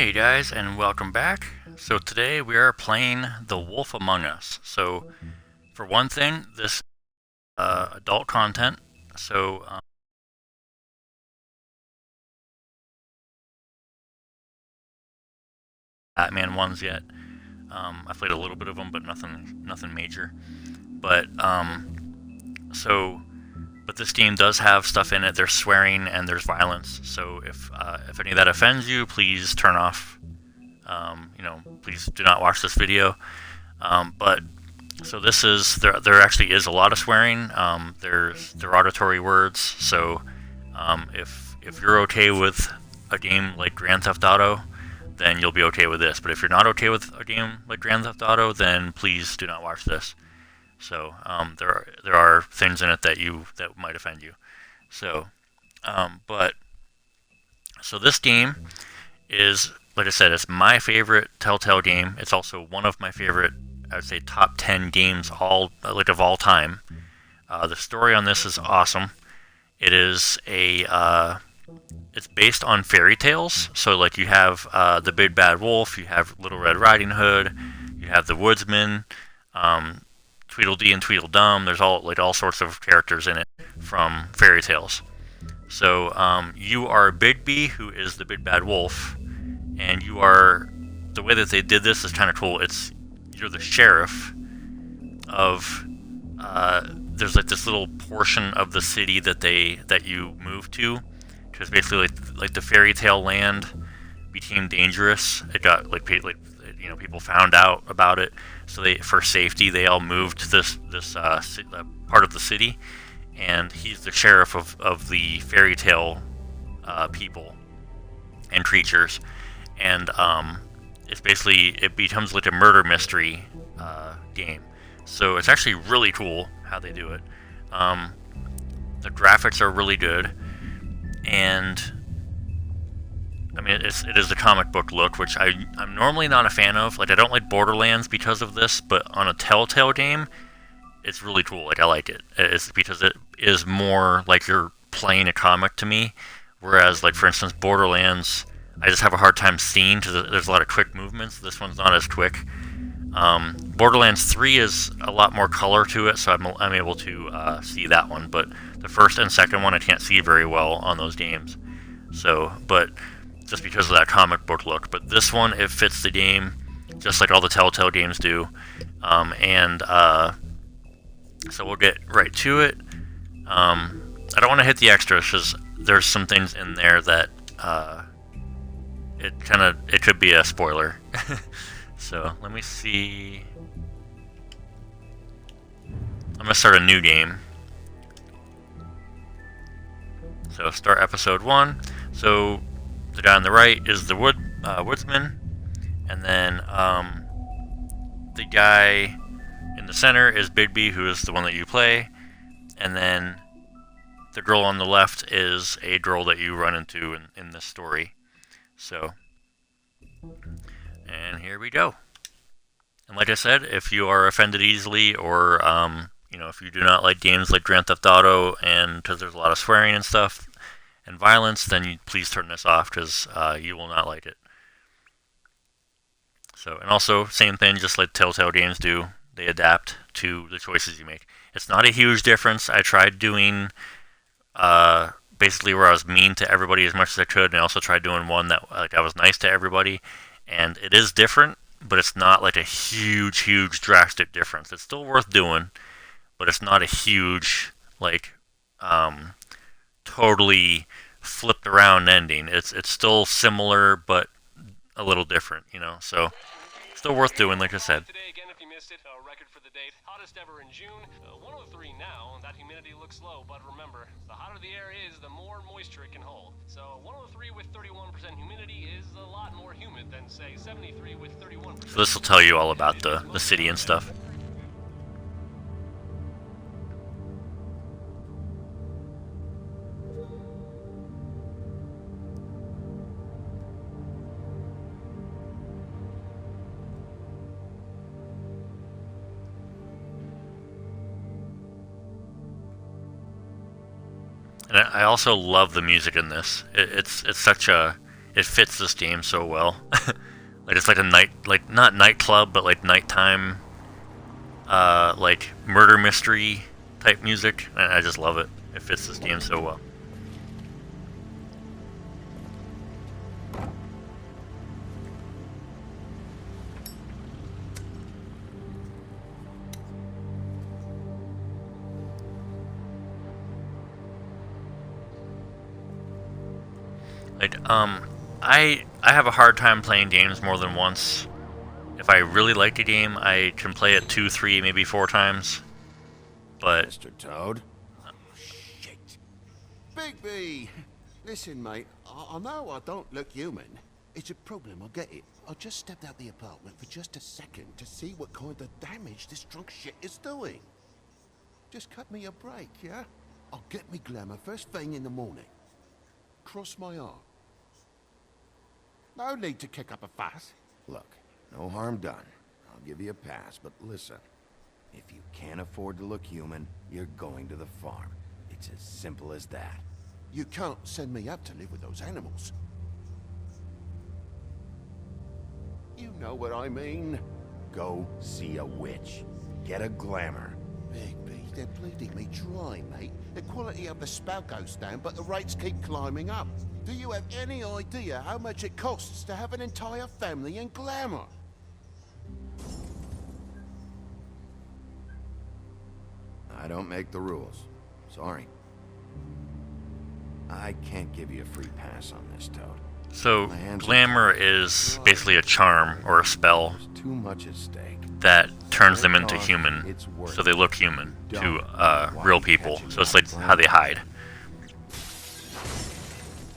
Hey guys, and welcome back. So today we are playing The Wolf Among Us. So for one thing, this adult content. So Batman ones yet. I played a little bit of them, but nothing major. But so but this game does have stuff in it. There's swearing and there's violence. So if any of that offends you, please turn off. Please do not watch this video. But So this is there actually is a lot of swearing. There's derogatory words. So if you're okay with a game like Grand Theft Auto, then you'll be okay with this. But if you're not okay with a game like Grand Theft Auto, then please do not watch this. So there are things in it that might offend you. So but so this game is, like I said, it's my favorite Telltale game. It's also one of my favorite, I would say, top 10 games of all time. The story on this is awesome. It is it's based on fairy tales. So like you have the Big Bad Wolf, you have Little Red Riding Hood, you have the Woodsman, Tweedledee and Tweedledum. There's all sorts of characters in it from fairy tales. So you are Bigby, who is the Big Bad Wolf, and the way that they did this is kind of cool. You're the sheriff of there's like this little portion of the city that you move to, because basically like the fairy tale land became dangerous. It got people found out about it, so for safety they all moved to this part of the city, and he's the sheriff of the fairy tale people and creatures, and it becomes like a murder mystery game. So it's actually really cool how they do it. The graphics are really good, and I mean it is the comic book look, which I'm normally not a fan of. Like I don't like Borderlands because of this, but on a Telltale game, it's really cool. Like I like it. It's because it is more like you're playing a comic to me, whereas like for instance Borderlands, I just have a hard time seeing because there's a lot of quick movements. This one's not as quick. Borderlands 3 is a lot more color to it, so I'm able to see that one. But the first and second one I can't see very well on those games. So, but just because of that comic book look. But this one, it fits the game, just like all the Telltale games do. So we'll get right to it. I don't want to hit the extras because there's some things in there that it could be a spoiler. So let me see. I'm gonna start a new game. So start episode 1. So the guy on the right is the woodsman, and then the guy in the center is Bigby, who is the one that you play, and then the girl on the left is a girl that you run into in this story. So, and here we go. And like I said, if you are offended easily, or if you do not like games like Grand Theft Auto, and because there's a lot of swearing and stuff and violence, then please turn this off because you will not like it. So, and also same thing, just like Telltale games do, they adapt to the choices you make. It's not a huge difference. I tried doing basically where I was mean to everybody as much as I could, and I also tried doing one that like I was nice to everybody, and it is different, but it's not like a huge drastic difference. It's still worth doing, but it's not a huge like totally flipped around ending. It's still similar but a little different, so still worth doing, like I said. Today again, if you missed it, a record for the date, hottest ever in June, 103 now. That humidity looks low, but remember, the hotter the air is, the more moisture it can hold. So 103 with 31% humidity is a lot more humid than say 73 with 31%. So this will tell you all about the city and stuff. And I also love the music in this. It's such a it fits this game so well. Like it's like a not nightclub, but like nighttime, like murder mystery type music, and I just love it. It fits this game so well. Like, I have a hard time playing games more than once. If I really like a game, I can play it 2, 3, maybe 4 times. But Mr. Toad? Oh, shit. Bigby! Listen, mate, I know I don't look human. It's a problem, I get it. I just stepped out the apartment for just a second to see what kind of damage this drunk shit is doing. Just cut me a break, yeah? I'll get me glamour first thing in the morning. Cross my arm. No need to kick up a fuss. Look, no harm done. I'll give you a pass, but listen. If you can't afford to look human, you're going to the farm. It's as simple as that. You can't send me up to live with those animals. You know what I mean. Go see a witch. Get a glamour. Bigby, they're bleeding me dry, mate. The quality of the spout goes down, but the rates keep climbing up. Do you have any idea how much it costs to have an entire family in glamour? I don't make the rules. Sorry. I can't give you a free pass on this, Toad. so My hands are glamour is basically a charm or a spell There's too much at stake. that turns them into It's human, worth so they look human to Don't. real people. So it's like how they hide.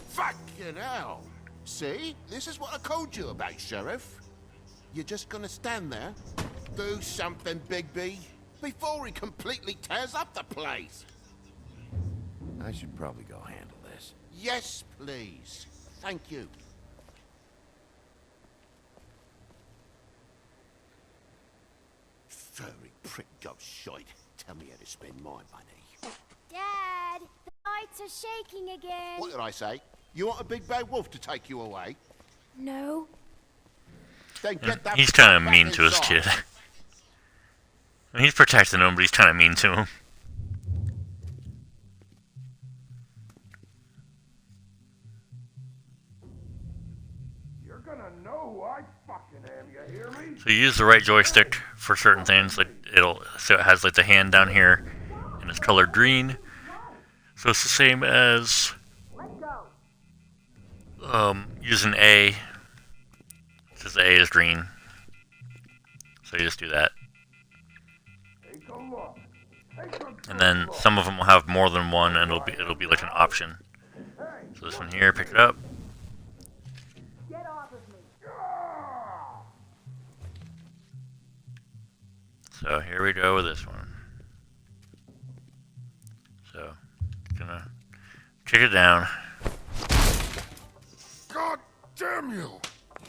Fucking hell! See? This is what I told you about, Sheriff. You're just gonna stand there, do something, Bigby, before he completely tears up the place. I should probably go handle this. Yes, please. Thank you. Furry prick ghost shite. Tell me how to spend my money. Dad, the lights are shaking again. What did I say? You want a big bad wolf to take you away? No. Then get that He's kind of back mean to his inside. kid. I mean, he's protecting him, but he's kind of mean to him. You're gonna know who I fucking am, you hear me? So you use the right joystick for certain things. Like so it has like the hand down here, and it's colored green. So it's the same as using A. Because A is green. So you just do that. Take a look. Take a And then some of them will have more than one, and it'll be like an option. So this one here, pick it up. So here we go with this one. So gonna kick it down. God damn you!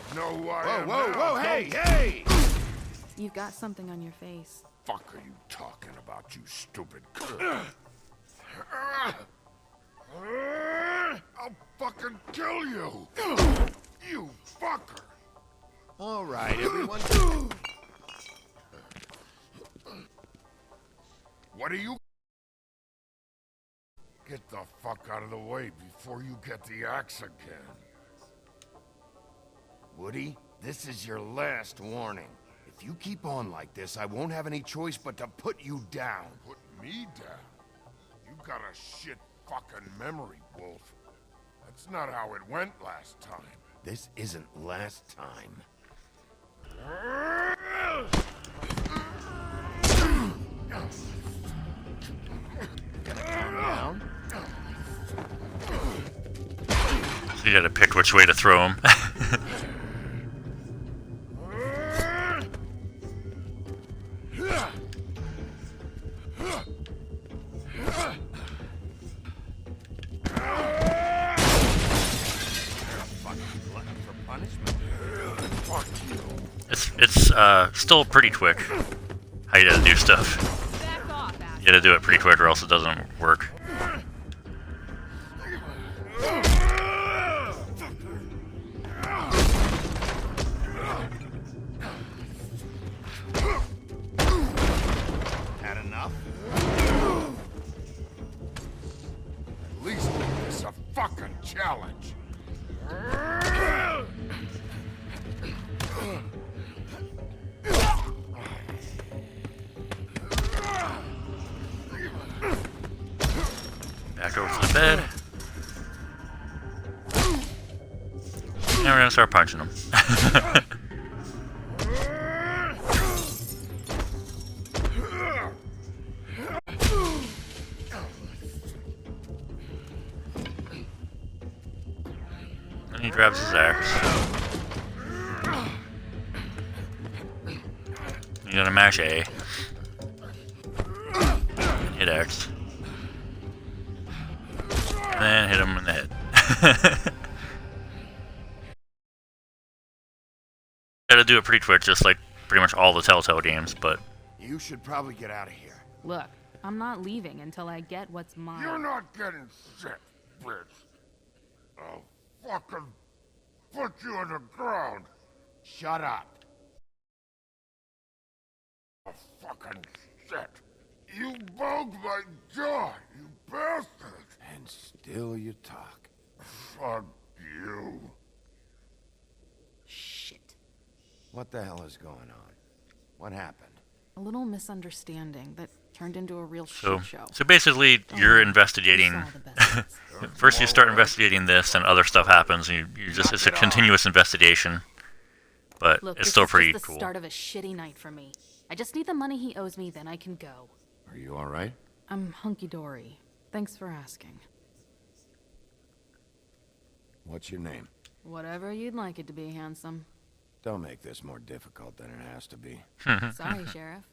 You know who I Whoa, am whoa, now, whoa, don't hey, you? hey! You've got something on your face. Fuck are you talking about, you stupid I'll fucking kill you! You fucker! All right, everyone. What are you? Get the fuck out of the way before you get the axe again. Woody, this is your last warning. If you keep on like this, I won't have any choice but to put you down. Put me down? You got a shit fucking memory, Wolf. That's not how it went last time. This isn't last time. Gonna calm down? So you gotta pick which way to throw him. Glutton for punishment. Fuck you. It's still pretty quick. How you gotta do stuff. Back off, ass. You gotta do it pretty quick, or else it doesn't work. least make this a fucking challenge. Back over to the bed. And we're gonna start punching them. And he grabs his axe. You gotta mash A. Hit X. And then hit him in the head. Gotta do it pretty quick, just like pretty much all the Telltale games, but You should probably get out of here. Look, I'm not leaving until I get what's mine. You're not getting shit, bitch. I'll fucking put you on the ground. Shut up. Oh, fucking shit. You bugged my jaw, you bastard. And still you talk. Fuck you. Shit. What the hell is going on? What happened? A little misunderstanding that turned into a real so shit show. so basically you're investigating. You saw the best bits. First you start investigating this, and other stuff happens, and you just it's a continuous investigation. But Look, it's this still is pretty just the cool. start of a shitty night for me. I just need the money he owes me, then I can go. Are you all right? I'm hunky-dory. Thanks for asking. What's your name? Whatever you'd like it to be, handsome. Don't make this more difficult than it has to be. Sorry, Sheriff.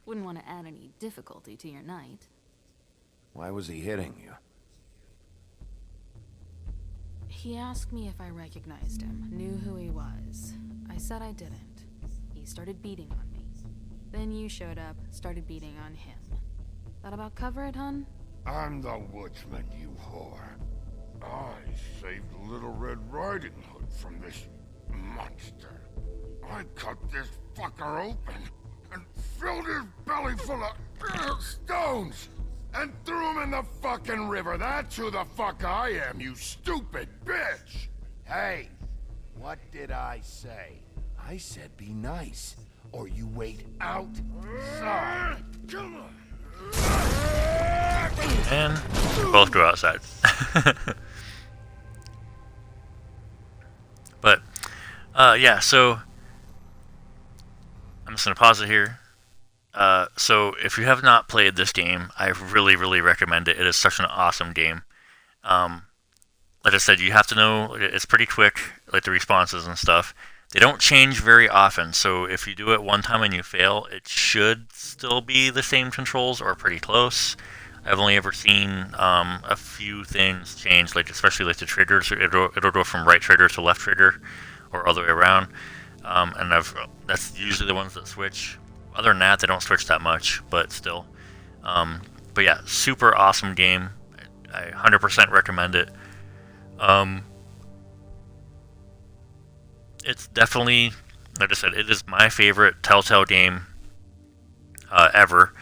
Wouldn't want to add any difficulty to your night. Why was he hitting you? He asked me if I recognized him, knew who he was. I said I didn't. He started beating on me. Then you showed up, started beating on him. That about cover it, hun? I'm the woodsman, you whore. I saved Little Red Riding Hood from this monster. I cut this fucker open and filled his belly full of stones and threw him in the fucking river. That's who the fuck I am, you stupid bitch! Hey, what did I say? I said be nice, or you wait outside. Come on! And we both go outside. But yeah, so I'm just gonna pause it here. So if you have not played this game, I really recommend it. It is such an awesome game. Like I said, you have to know it's pretty quick, like the responses and stuff. They don't change very often, so if you do it one time and you fail, it should still be the same controls or pretty close. I've only ever seen a few things change, like especially like the triggers. It'll go from right trigger to left trigger, or other way around. And that's usually the ones that switch. Other than that, they don't switch that much, but still. But yeah, super awesome game. I 100% recommend it. It's definitely, like I said, it is my favorite Telltale game ever.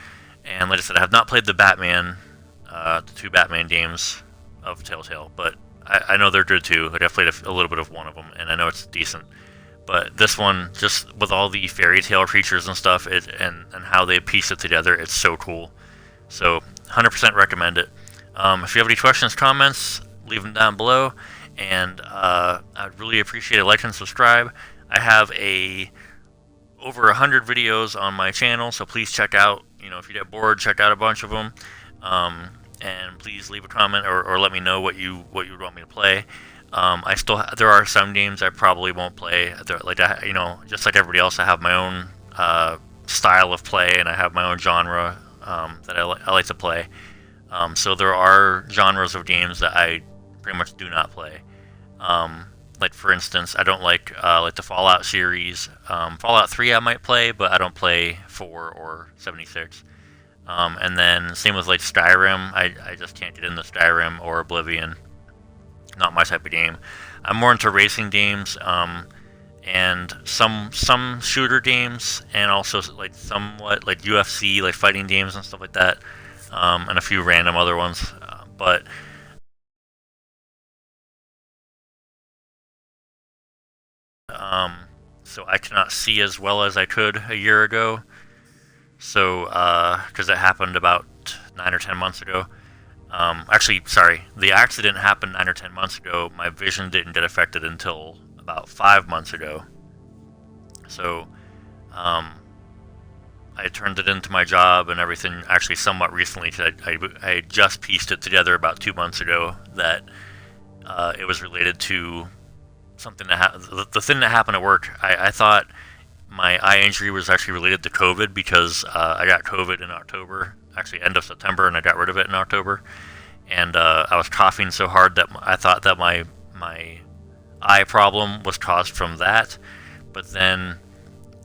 And like I said, I have not played the Batman, the two Batman games of Telltale, but I know they're good too. Like I've played a little bit of one of them, and I know it's decent. But this one, just with all the fairy tale creatures and stuff, and how they piece it together, it's so cool. So 100% recommend it. If you have any questions, comments, leave them down below. And I'd really appreciate a like and subscribe. I have over 100 videos on my channel, so please check out. You know, if you get bored, check out a bunch of them. And please leave a comment or let me know what you would want me to play. There are some games I probably won't play. Just like everybody else, I have my own style of play, and I have my own genre that I like to play. So there are genres of games that I pretty much do not play. Like for instance, I don't like the Fallout series. Fallout 3 I might play, but I don't play 4 or 76. And then same with like Skyrim. I just can't get into Skyrim or Oblivion. Not my type of game. I'm more into racing games, and some shooter games, and also like somewhat like UFC, like fighting games and stuff like that, and a few random other ones. But so I cannot see as well as I could a year ago. So, because it happened about 9 or 10 months ago. Actually, sorry, the accident happened 9 or 10 months ago. My vision didn't get affected until about 5 months ago. So, I turned it into my job and everything actually somewhat recently. I just pieced it together about 2 months ago that it was related to something that the thing that happened at work. I thought my eye injury was actually related to COVID because I got COVID in October, actually end of September, and I got rid of it in October. And I was coughing so hard that I thought that my eye problem was caused from that. But then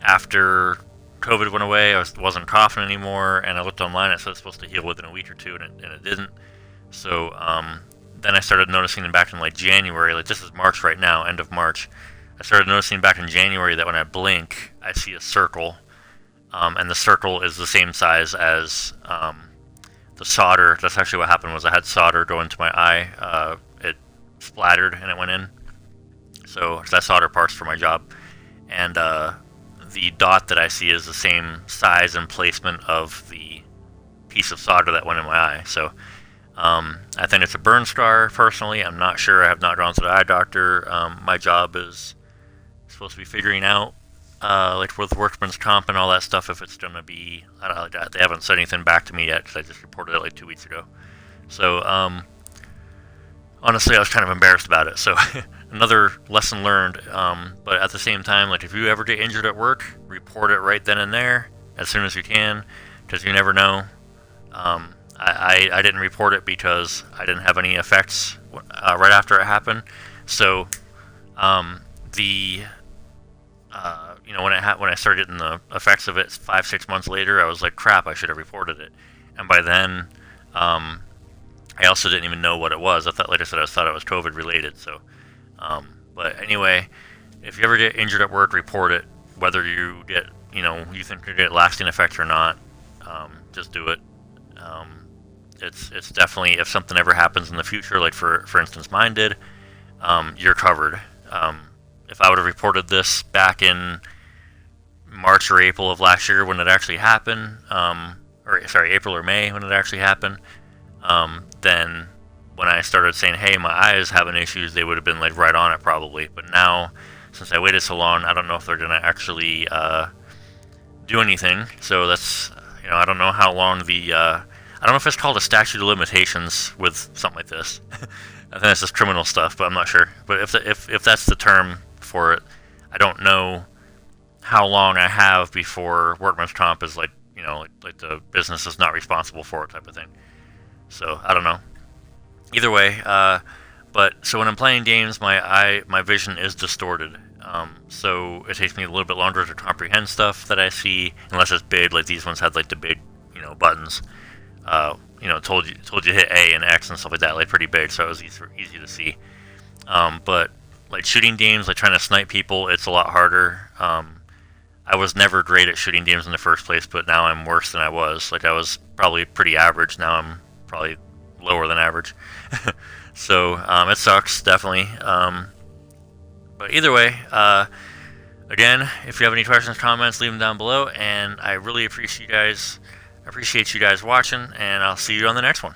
after COVID went away, I wasn't coughing anymore, and I looked online, it said it's supposed to heal within a week or two, and it didn't. So then I started noticing back in like January, like this is March right now, end of March, I started noticing back in January that when I blink, I see a circle, and the circle is the same size as the solder. That's actually what happened. Was I had solder go into my eye. It splattered and it went in. So that's solder parts for my job, and the dot that I see is the same size and placement of the piece of solder that went in my eye. So I think it's a burn scar. Personally, I'm not sure. I have not gone to the eye doctor. My job is supposed to be figuring out, like with workman's comp and all that stuff, if it's going to be, I don't know, they haven't said anything back to me yet because I just reported it like 2 weeks ago. So honestly, I was kind of embarrassed about it. So another lesson learned. But at the same time, like if you ever get injured at work, report it right then and there as soon as you can, because you never know. I didn't report it because I didn't have any effects right after it happened. So you know, when I started getting the effects of it 5-6 months later, I was like, crap, I should have reported it. And by then, I also didn't even know what it was. I thought, like I said, I thought it was COVID related. So, but anyway, if you ever get injured at work, report it. Whether you get, you know, you think you get lasting effects or not, just do it. It's definitely, if something ever happens in the future, like for instance mine did, you're covered. If I would have reported this back in March or April of last year when it actually happened, April or May when it actually happened, then when I started saying, hey, my eye is having issues, they would have been like right on it probably. But now, since I waited so long, I don't know if they're going to actually do anything. So that's, you know, I don't know how long I don't know if it's called a statute of limitations with something like this. I think that's just criminal stuff, but I'm not sure. But if that's the term for it, I don't know how long I have before workman's comp is like, you know, like the business is not responsible for it type of thing. So I don't know. Either way, but so when I'm playing games, my vision is distorted. So it takes me a little bit longer to comprehend stuff that I see, unless it's big, like these ones had like the big, you know, buttons. You know, told you to hit A and X and stuff like that, like pretty big, so it was easy to see. But like shooting games, like trying to snipe people, it's a lot harder. I was never great at shooting games in the first place, but now I'm worse than I was. Like I was probably pretty average. Now I'm probably lower than average. So it sucks, definitely. But either way, again, if you have any questions, comments, leave them down below, and I really appreciate you guys watching, and I'll see you on the next one.